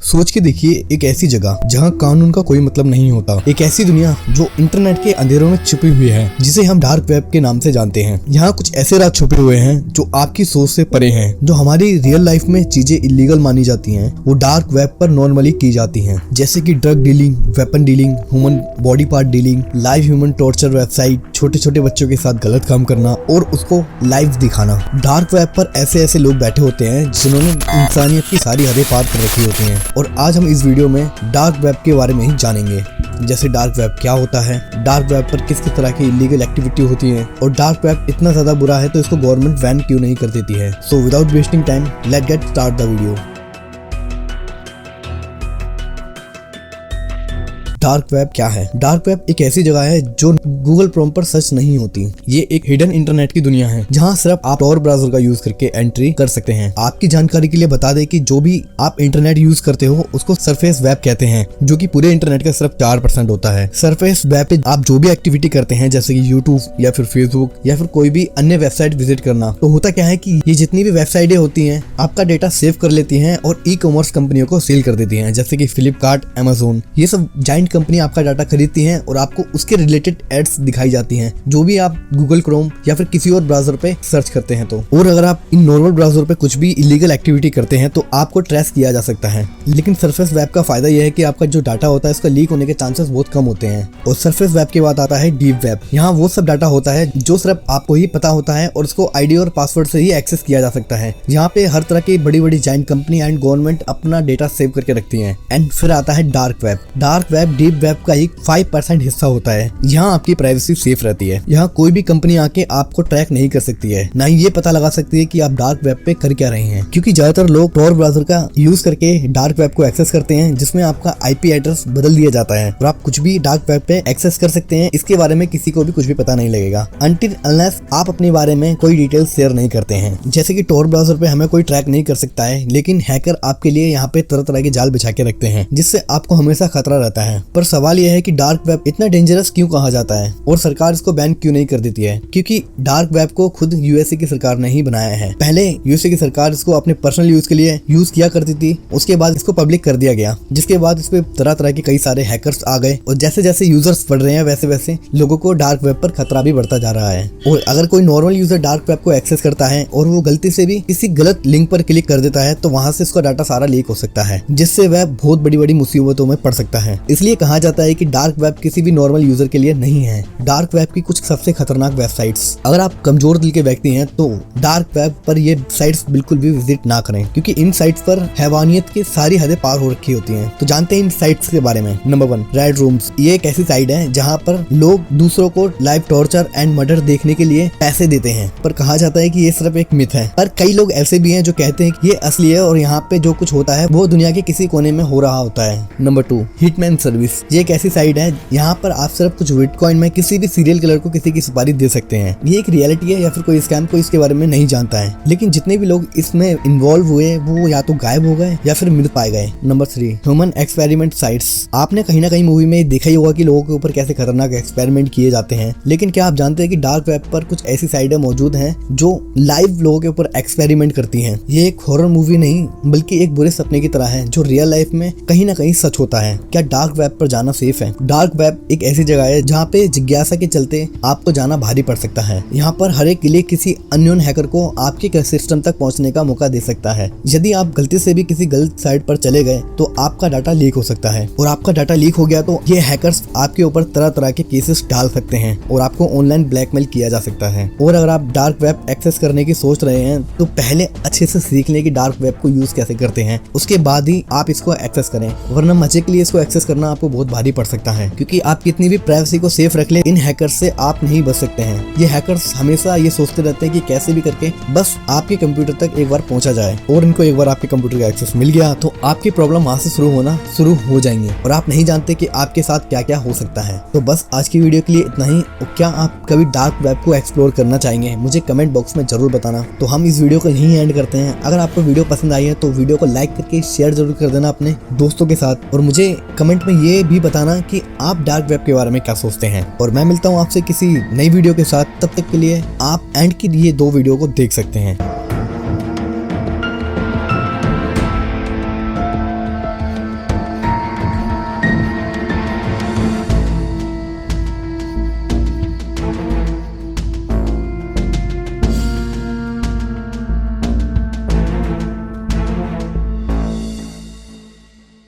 सोच के देखिए, एक ऐसी जगह जहाँ कानून का कोई मतलब नहीं होता, एक ऐसी दुनिया जो इंटरनेट के अंधेरों में छुपी हुई है, जिसे हम डार्क वेब के नाम से जानते हैं। यहाँ कुछ ऐसे राज छुपे हुए हैं जो आपकी सोच से परे हैं। जो हमारी रियल लाइफ में चीजें इलीगल मानी जाती हैं, वो डार्क वेब पर नॉर्मली की जाती हैं, जैसे कि drug dealing, weapon dealing, human body part dealing, live human torture website, छोटे छोटे बच्चों के साथ गलत काम करना और उसको लाइव दिखाना। डार्क वेब पर ऐसे ऐसे लोग बैठे होते हैं जिन्होंने इंसानियत की सारी हदें पार कर रखी होती हैं, और आज हम इस वीडियो में डार्क वेब के बारे में ही जानेंगे। जैसे डार्क वेब क्या होता है, डार्क वेब पर किस किस तरह की इलीगल एक्टिविटी होती है, और डार्क वेब इतना ज्यादा बुरा है तो इसको गवर्नमेंट बैन क्यों नहीं कर देती है। So without wasting time, let's get start the video. Dark web क्या है? डार्क वेब एक ऐसी जगह है जो गूगल क्रोम पर सर्च नहीं होती। ये एक हिडन इंटरनेट की दुनिया है जहाँ सिर्फ आप tor ब्राउजर का यूज करके एंट्री कर सकते हैं। आपकी जानकारी के लिए बता दें कि जो भी आप इंटरनेट यूज करते हो उसको सरफेस वेब कहते हैं, जो कि पूरे इंटरनेट का सिर्फ 4% होता है। सरफेस वेब पे आप जो भी एक्टिविटी करते हैं, जैसे कि यूट्यूब या फिर फेसबुक या फिर कोई भी अन्य वेबसाइट विजिट करना, तो होता क्या है कि ये जितनी भी वेबसाइटें होती हैं आपका डेटा सेव कर लेती हैं और ई कॉमर्स कंपनियों को सेल कर देती हैं, जैसे कि फ्लिपकार्ट, अमेजोन। ये सब जाइंट कंपनी आपका डाटा खरीदती हैं और आपको उसके रिलेटेड एड्स दिखाई जाती हैं, जो भी आप गूगल क्रोम या फिर किसी और ब्राउजर पे सर्च करते हैं तो। और अगर आप इन नॉर्मल ब्राउजर पे कुछ भी इलीगल एक्टिविटी करते हैं तो आपको ट्रेस किया जा सकता है। लेकिन सरफेस वेब का फायदा यह है कि आपका जो डाटा होता है इसका लीक होने के चांसेस बहुत कम होते हैं। और सरफेस वेब के बाद आता है डीप वेब। यहाँ वो सब डाटा होता है जो सिर्फ आपको ही पता होता है और उसको आईडी और पासवर्ड से ही एक्सेस किया जा सकता है। यहाँ पे हर तरह की बड़ी बड़ी जाइंट कंपनी एंड गवर्नमेंट अपना डेटा सेव करके रखती है। एंड फिर आता है dark web. Dark web deep web का ही 5% हिस्सा होता है। यहाँ आपकी प्राइवेसी सेफ रहती है। यहाँ कोई भी कंपनी आके आपको ट्रैक नहीं कर सकती है, ना ही ये पता लगा सकती है कि आप डार्क वेब पे कर क्या रहे हैं, क्योंकि ज्यादातर लोग tor ब्राउजर का यूज करके डार्क वेब को एक्सेस करते हैं, जिसमें आपका IP एड्रेस बदल दिया जाता है और आप कुछ भी डार्क वेब पे एक्सेस कर सकते हैं। इसके बारे में किसी को भी कुछ भी पता नहीं लगेगा अनटिल अनलेस आप अपने बारे में कोई डिटेल्स शेयर नहीं करते हैं। जैसे कि tor ब्राउजर पे हमें कोई ट्रैक नहीं कर सकता है, लेकिन हैकर आपके लिए यहाँ पे तरह तरह के जाल बिछा के रखते हैं, जिससे आपको हमेशा खतरा रहता है। पर सवाल यह है कि डार्क वेब इतना डेंजरस क्यों कहा जाता है और सरकार इसको बैन क्यों नहीं कर देती है? क्योंकि डार्क वेब को खुद यूएसए की सरकार ने ही बनाया है। पहले यूएसए की सरकार इसको अपने पर्सनल यूज के लिए यूज किया करती थी, उसके बाद इसको पब्लिक कर दिया गया, जिसके बाद इस पे तरह तरह के कई सारे हैकर्स आ गए, और जैसे जैसे यूजर्स बढ़ रहे हैं वैसे वैसे लोगों को डार्क वेब पर खतरा भी बढ़ता जा रहा है। और अगर कोई नॉर्मल यूजर डार्क वेब को एक्सेस करता है और वो गलती से भी किसी गलत लिंक पर क्लिक कर देता है, तो वहां से उसका डाटा सारा लीक हो सकता है, जिससे वह बहुत बड़ी बड़ी मुसीबतों में पड़ सकता है। इसलिए कहा जाता है कि डार्क वेब किसी भी नॉर्मल यूजर के लिए नहीं है। डार्क वेब की कुछ सबसे खतरनाक वेबसाइट्स, अगर आप कमजोर दिल के व्यक्ति हैं तो डार्क वेब पर ये साइट्स बिल्कुल भी विजिट ना करें, क्योंकि इन साइट्स पर हैवानियत की सारी हदें पार हो रखी होती हैं। तो जानते हैं इन साइट्स के बारे में। Number 1, red rooms. ये एक ऐसी साइट है जहां पर लोग दूसरों को लाइव टॉर्चर एंड मर्डर देखने के लिए पैसे देते हैं, पर कहा जाता है कि ये सिर्फ एक मिथ है। पर कई लोग ऐसे भी हैं जो कहते हैं कि ये असली है और यहाँ पे जो कुछ होता है वो दुनिया के किसी कोने में हो रहा होता है। Number 2, hitman service. ये एक ऐसी साइट है यहाँ पर आप सिर्फ कुछ बिटकॉइन में किसी भी सीरियल किलर को किसी की सुपारी दे सकते हैं। ये एक रियलिटी है या फिर कोई स्कैम, कोई इसके बारे में नहीं जानता है, लेकिन जितने भी लोग इसमें इन्वॉल्व हुए वो या तो गायब हो गए या फिर मृत पाए गए। Number 3, human experiment sites. आपने कहीं ना कहीं मूवी में देखा ही होगा कि लोगों के ऊपर कैसे खतरनाक एक्सपेरिमेंट किए जाते हैं, लेकिन क्या आप जानते हैं कि डार्क वेब पर कुछ ऐसी साइटें मौजूद हैं जो लाइव लोगों के ऊपर एक्सपेरिमेंट करती हैं। ये एक हॉरर मूवी नहीं बल्कि एक बुरे सपने की तरह है जो रियल लाइफ में कहीं ना कहीं सच होता है। क्या डार्क वेब पर जाना सेफ है? डार्क वेब एक ऐसी जगह है जहाँ पे जिज्ञासा के चलते आपको जाना भारी पड़ सकता है। यहाँ पर हर एक क्लिक किसी अननोन हैकर को आपके सिस्टम तक पहुँचने का मौका दे सकता है। यदि आप गलती से भी किसी गलत साइट पर चले गए तो आपका डाटा लीक हो सकता है, और आपका डाटा लीक हो गया तो ये हैकर्स आपके ऊपर तरह तरह के केसेस डाल सकते हैं और आपको ऑनलाइन ब्लैकमेल किया जा सकता है। और अगर आप डार्क वेब एक्सेस करने की सोच रहे हैं तो पहले अच्छे से सीख लें कि डार्क वेब को यूज कैसे करते हैं, उसके बाद ही आप इसको एक्सेस करें, वरना मजे के लिए इसको एक्सेस करना आपको बहुत भारी पड़ सकता है। क्योंकि आप कितनी भी प्राइवेसी को सेफ रख ले, इन हैकर्स से आप नहीं बच सकते हैं। ये हैकर्स हमेशा ये सोचते रहते हैं कि कैसे भी करके बस आपके कंप्यूटर तक एक बार पहुंचा जाए, और इनको एक बार आपके कंप्यूटर का एक्सेस मिल गया तो आपकी प्रॉब्लम वहां से शुरू हो जाएंगे, और आप नहीं जानते कि आपके साथ क्या क्या हो सकता है। तो बस आज की वीडियो के लिए इतना ही। क्या आप कभी डार्क वेब को एक्सप्लोर करना चाहेंगे? मुझे कमेंट बॉक्स में जरूर बताना। तो हम इस वीडियो को यहीं एंड करते हैं। अगर आपको वीडियो पसंद आई है तो वीडियो को लाइक करके शेयर जरूर कर देना अपने दोस्तों के साथ, और मुझे कमेंट में ये भी बताना कि आप डार्क वेब के बारे में क्या सोचते हैं। और मैं मिलता हूँ आपसे किसी नई वीडियो के साथ, तब तक के लिए आप एंड की ये 2 वीडियो को देख सकते हैं।